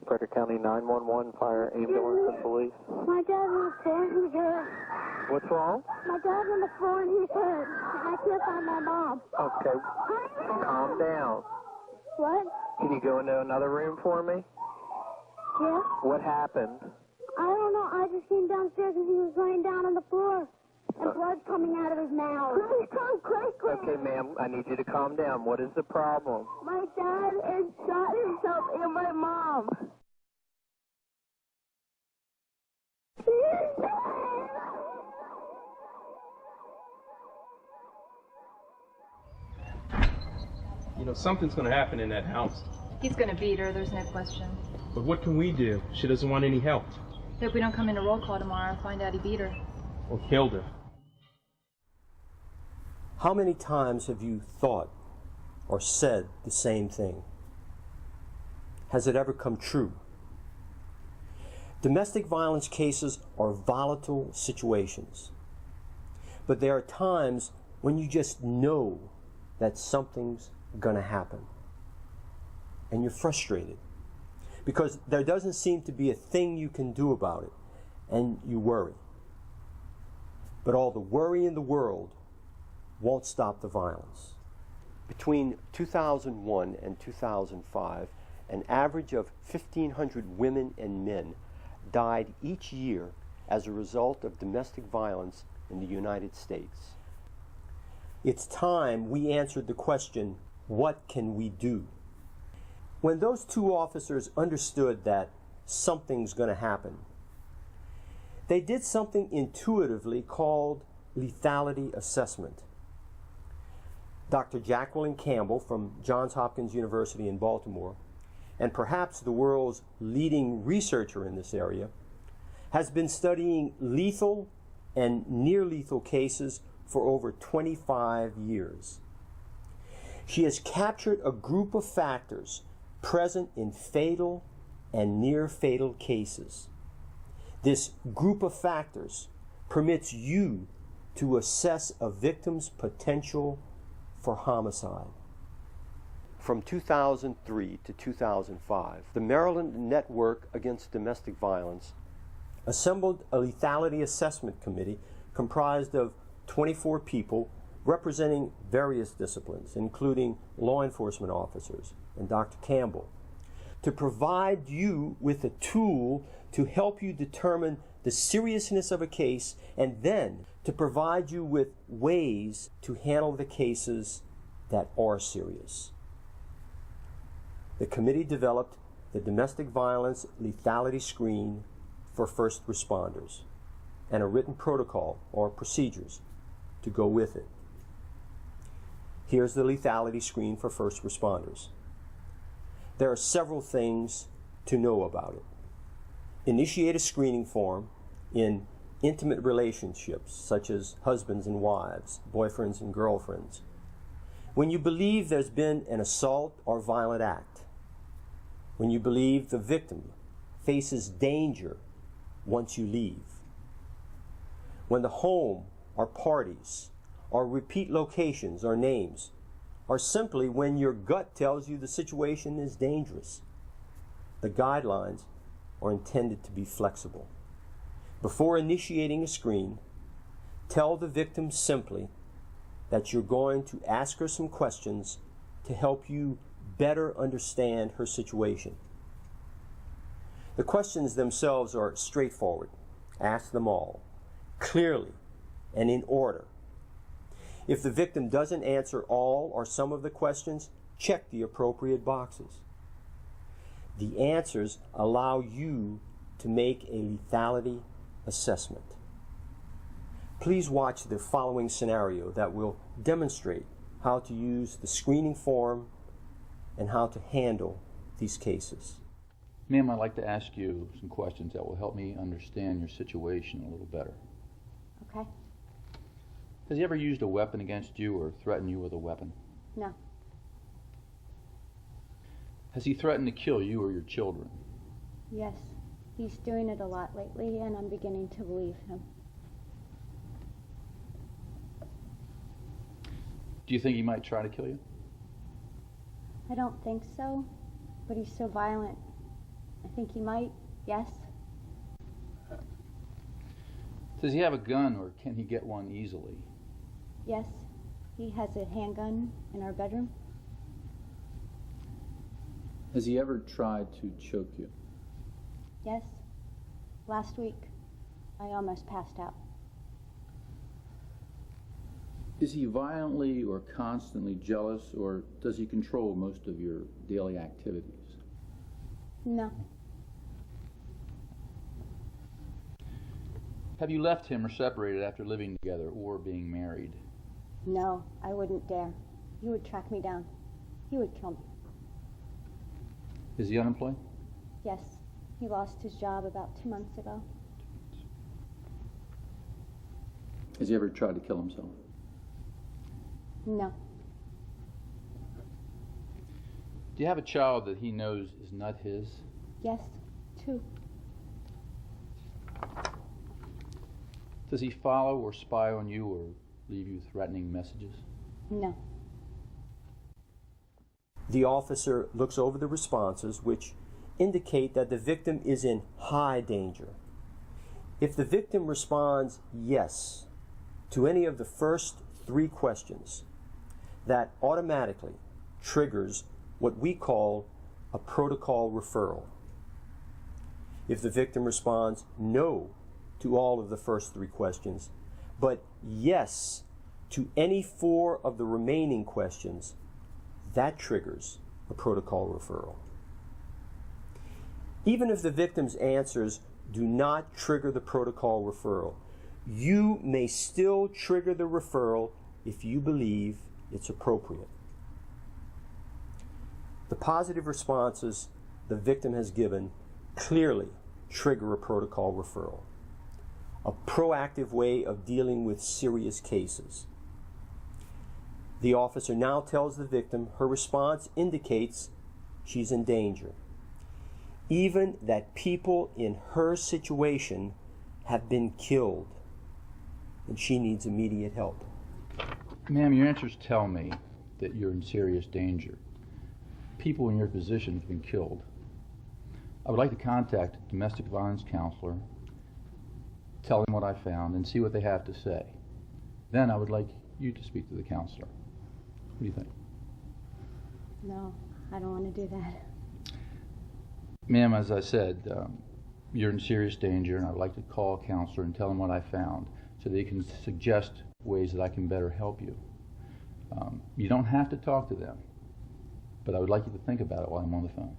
Frederick County 911, fire, ambulance, and police. My dad's on the floor and he's hurt. What's wrong? My dad's on the floor and he's hurt. And I can't find my mom. Okay, calm down. What? Can you go into another room for me? Yeah? What happened? I don't know. I just came downstairs and he was laying down on the floor. And blood's coming out of his mouth. Come quickly. Okay, ma'am, I need you to calm down. What is the problem? My dad has shot himself and my mom. You know, something's going to happen in that house. He's going to beat her, there's no question. But what can we do? She doesn't want any help. Hope we don't come in a roll call tomorrow and find out he beat her. Or killed her. How many times have you thought or said the same thing? Has it ever come true? Domestic violence cases are volatile situations, but there are times when you just know that something's going to happen, and you're frustrated because there doesn't seem to be a thing you can do about it, and you worry. But all the worry in the world won't stop the violence. Between 2001 and 2005, an average of 1,500 women and men died each year as a result of domestic violence in the United States. It's time we answered the question, what can we do? When those two officers understood that something's going to happen, they did something intuitively called lethality assessment. Dr. Jacqueline Campbell from Johns Hopkins University in Baltimore, and perhaps the world's leading researcher in this area, has been studying lethal and near-lethal cases for over 25 years. She has captured a group of factors present in fatal and near-fatal cases. This group of factors permits you to assess a victim's potential for homicide. From 2003 to 2005, the Maryland Network Against Domestic Violence assembled a lethality assessment committee comprised of 24 people representing various disciplines, including law enforcement officers and Dr. Campbell, to provide you with a tool to help you determine the seriousness of a case, and then to provide you with ways to handle the cases that are serious. The committee developed the Domestic Violence Lethality Screen for first responders and a written protocol or procedures to go with it. Here's the lethality screen for first responders. There are several things to know about it. Initiate a screening form in intimate relationships, such as husbands and wives, boyfriends and girlfriends, when you believe there's been an assault or violent act, when you believe the victim faces danger once you leave, when the home or parties or repeat locations or names, or simply when your gut tells you the situation is dangerous. The guidelines are intended to be flexible. Before initiating a screen, tell the victim simply that you're going to ask her some questions to help you better understand her situation. The questions themselves are straightforward. Ask them all, clearly and in order. If the victim doesn't answer all or some of the questions, check the appropriate boxes. The answers allow you to make a lethality assessment. Please watch the following scenario that will demonstrate how to use the screening form and how to handle these cases. Ma'am, I'd like to ask you some questions that will help me understand your situation a little better. Okay. Has he ever used a weapon against you or threatened you with a weapon? No. Has he threatened to kill you or your children? Yes. He's doing it a lot lately, and I'm beginning to believe him. Do you think he might try to kill you? I don't think so, but he's so violent. I think he might, yes. Does he have a gun, or can he get one easily? Yes, he has a handgun in our bedroom. Has he ever tried to choke you? Yes. Last week, I almost passed out. Is he violently or constantly jealous, or does he control most of your daily activities? No. Have you left him or separated after living together or being married? No, I wouldn't dare. He would track me down. He would kill me. Is he unemployed? Yes. He lost his job about 2 months ago. Has he ever tried to kill himself? No. Do you have a child that he knows is not his? Yes, 2. Does he follow or spy on you or leave you threatening messages? No. The officer looks over the responses, which indicate that the victim is in high danger. If the victim responds yes to any of the first 3 questions, that automatically triggers what we call a protocol referral. If the victim responds no to all of the first 3 questions, but yes to any 4 of the remaining questions, that triggers a protocol referral. Even if the victim's answers do not trigger the protocol referral, you may still trigger the referral if you believe it's appropriate. The positive responses the victim has given clearly trigger a protocol referral, a proactive way of dealing with serious cases. The officer now tells the victim her response indicates she's in danger, even that people in her situation have been killed, and she needs immediate help. Ma'am, your answers tell me that you're in serious danger. People in your position have been killed. I would like to contact a domestic violence counselor, tell them what I found, and see what they have to say. Then I would like you to speak to the counselor. What do you think? No, I don't want to do that. Ma'am, as I said, you're in serious danger, and I'd like to call a counselor and tell them what I found so they can suggest ways that I can better help you. You don't have to talk to them, but I would like you to think about it while I'm on the phone.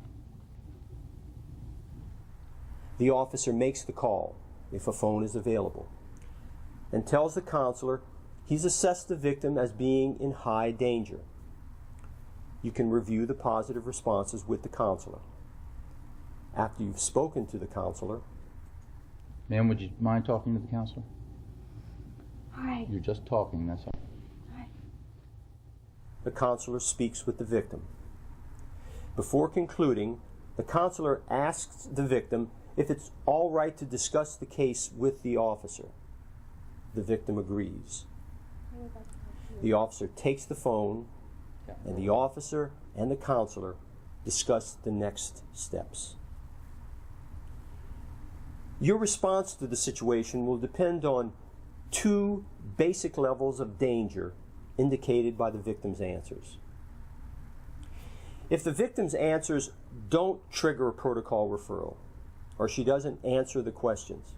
The officer makes the call, if a phone is available, and tells the counselor he's assessed the victim as being in high danger. You can review the positive responses with the counselor. After you've spoken to the counselor, Ma'am, would you mind talking to the counselor? All right. You're just talking, that's all. All right. the counselor speaks with the victim. Before concluding, the counselor asks the victim if it's all right to discuss the case with the officer. The victim agrees. The officer takes the phone, and the officer and the counselor discuss the next steps. Your response to the situation will depend on two basic levels of danger indicated by the victim's answers. If the victim's answers don't trigger a protocol referral, or she doesn't answer the questions,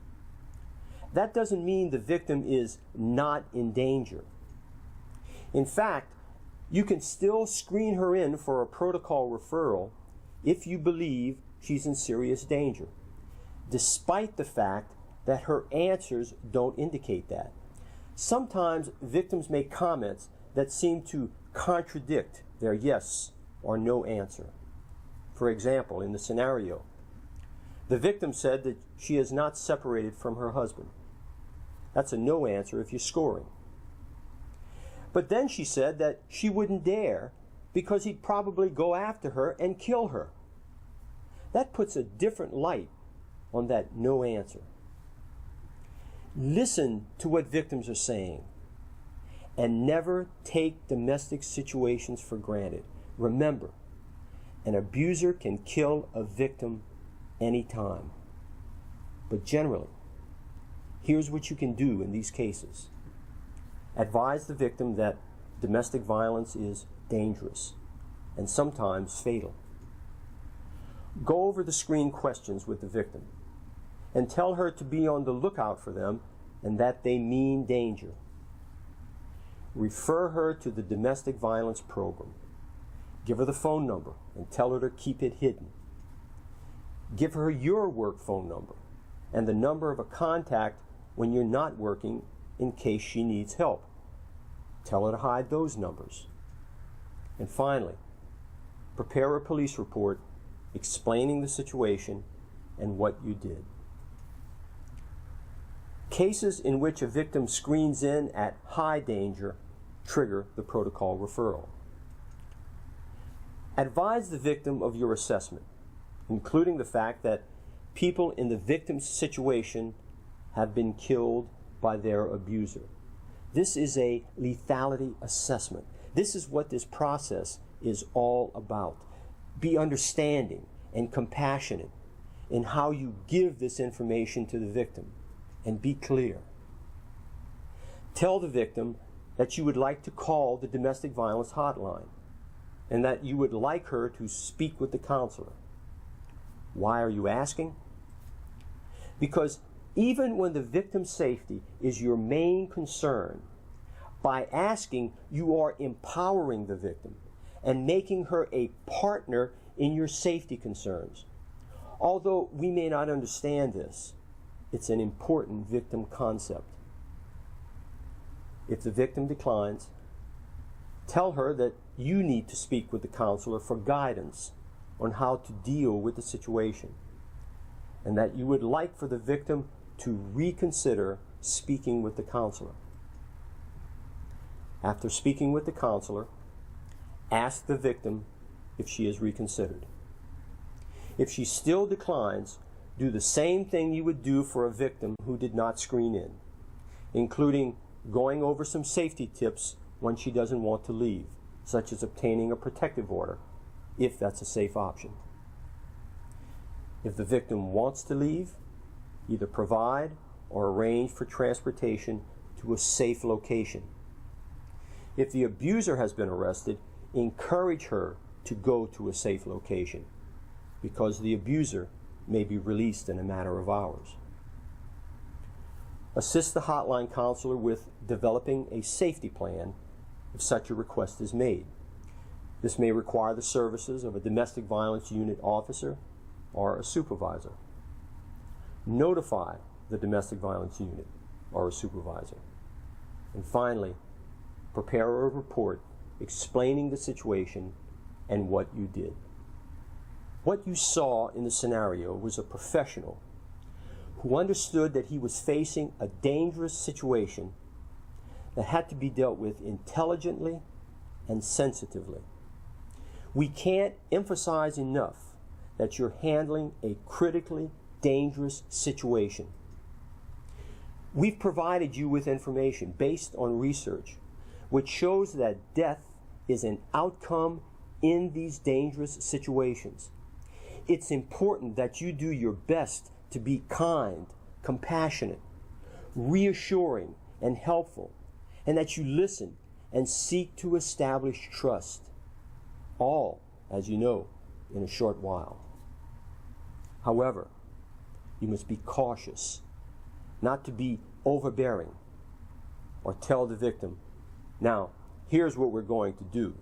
that doesn't mean the victim is not in danger. In fact, you can still screen her in for a protocol referral if you believe she's in serious danger, despite the fact that her answers don't indicate that. Sometimes victims make comments that seem to contradict their yes or no answer. For example, in the scenario, the victim said that she is not separated from her husband. That's a no answer if you're scoring. But then she said that she wouldn't dare because he'd probably go after her and kill her. That puts a different light on that no answer. Listen to what victims are saying and never take domestic situations for granted. Remember, an abuser can kill a victim any time. But generally, here's what you can do in these cases. Advise the victim that domestic violence is dangerous and sometimes fatal. Go over the screen questions with the victim and tell her to be on the lookout for them and that they mean danger. Refer her to the domestic violence program. Give her the phone number and tell her to keep it hidden. Give her your work phone number and the number of a contact when you're not working in case she needs help. Tell her to hide those numbers. And finally, prepare a police report explaining the situation and what you did. Cases in which a victim screens in at high danger trigger the protocol referral. Advise the victim of your assessment, including the fact that people in the victim's situation have been killed by their abuser. This is a lethality assessment. This is what this process is all about. Be understanding and compassionate in how you give this information to the victim, and be clear. Tell the victim that you would like to call the domestic violence hotline and that you would like her to speak with the counselor. Why are you asking? Because even when the victim's safety is your main concern, by asking, you are empowering the victim and making her a partner in your safety concerns. Although we may not understand this, it's an important victim concept. If the victim declines, tell her that you need to speak with the counselor for guidance on how to deal with the situation, and that you would like for the victim to reconsider speaking with the counselor. After speaking with the counselor, ask the victim if she has reconsidered. If she still declines, do the same thing you would do for a victim who did not screen in, including going over some safety tips when she doesn't want to leave, such as obtaining a protective order, if that's a safe option. If the victim wants to leave, either provide or arrange for transportation to a safe location. If the abuser has been arrested, encourage her to go to a safe location, because the abuser may be released in a matter of hours. Assist the hotline counselor with developing a safety plan if such a request is made. This may require the services of a domestic violence unit officer or a supervisor. Notify the domestic violence unit or a supervisor. And finally, prepare a report explaining the situation and what you did. What you saw in the scenario was a professional who understood that he was facing a dangerous situation that had to be dealt with intelligently and sensitively. We can't emphasize enough that you're handling a critically dangerous situation. We've provided you with information based on research which shows that death is an outcome in these dangerous situations. It's important that you do your best to be kind, compassionate, reassuring, and helpful, and that you listen and seek to establish trust, all, as you know, in a short while. However, you must be cautious, not to be overbearing, or tell the victim, "Now, here's what we're going to do."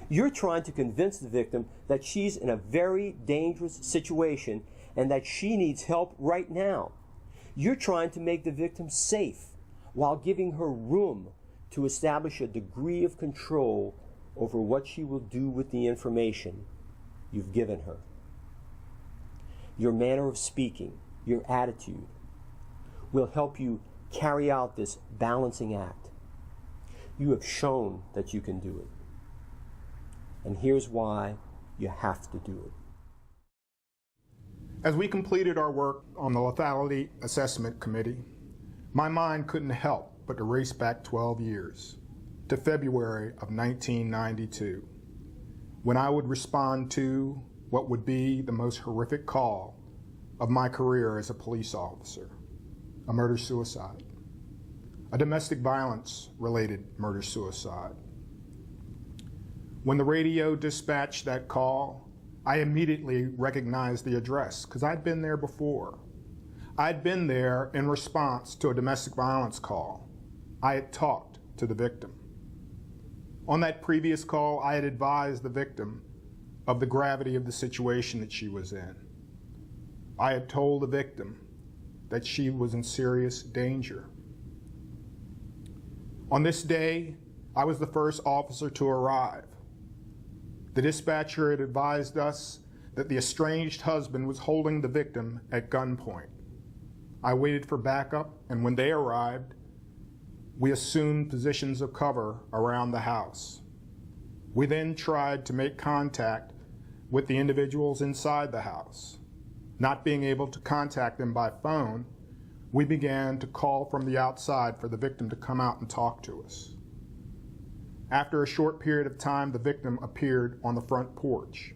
You're trying to convince the victim that she's in a very dangerous situation and that she needs help right now. You're trying to make the victim safe while giving her room to establish a degree of control over what she will do with the information you've given her. Your manner of speaking, your attitude, will help you carry out this balancing act. You have shown that you can do it. And here's why you have to do it. As we completed our work on the Lethality Assessment Committee, my mind couldn't help but to race back 12 years to February of 1992, when I would respond to what would be the most horrific call of my career as a police officer, a murder-suicide, a domestic violence-related murder-suicide. When the radio dispatched that call, I immediately recognized the address because I'd been there before. I'd been there in response to a domestic violence call. I had talked to the victim. On that previous call, I had advised the victim of the gravity of the situation that she was in. I had told the victim that she was in serious danger. On this day, I was the first officer to arrive. The dispatcher had advised us that the estranged husband was holding the victim at gunpoint. I waited for backup, and when they arrived, we assumed positions of cover around the house. We then tried to make contact with the individuals inside the house. Not being able to contact them by phone, we began to call from the outside for the victim to come out and talk to us. After a short period of time, the victim appeared on the front porch.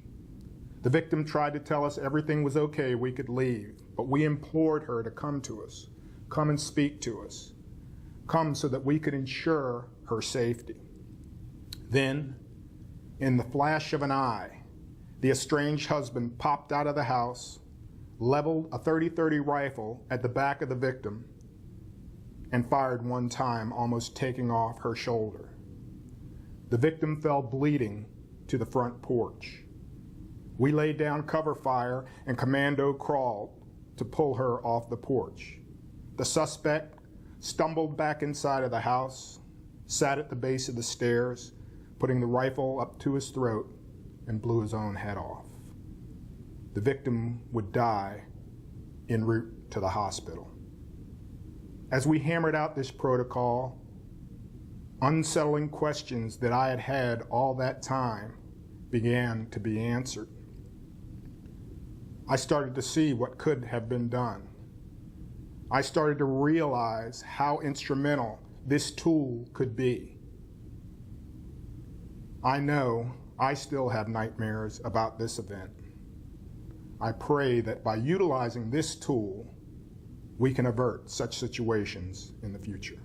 The victim tried to tell us everything was okay, we could leave, but we implored her to come to us, come and speak to us, come so that we could ensure her safety. Then, in the flash of an eye, the estranged husband popped out of the house, leveled a .30-30 rifle at the back of the victim, and fired one time, almost taking off her shoulder. The victim fell bleeding to the front porch. We laid down cover fire and commando crawled to pull her off the porch. The suspect stumbled back inside of the house, sat at the base of the stairs, putting the rifle up to his throat, and blew his own head off. The victim would die en route to the hospital. As we hammered out this protocol, unsettling questions that I had had all that time began to be answered. I started to see what could have been done. I started to realize how instrumental this tool could be. I know I still have nightmares about this event. I pray that by utilizing this tool, we can avert such situations in the future.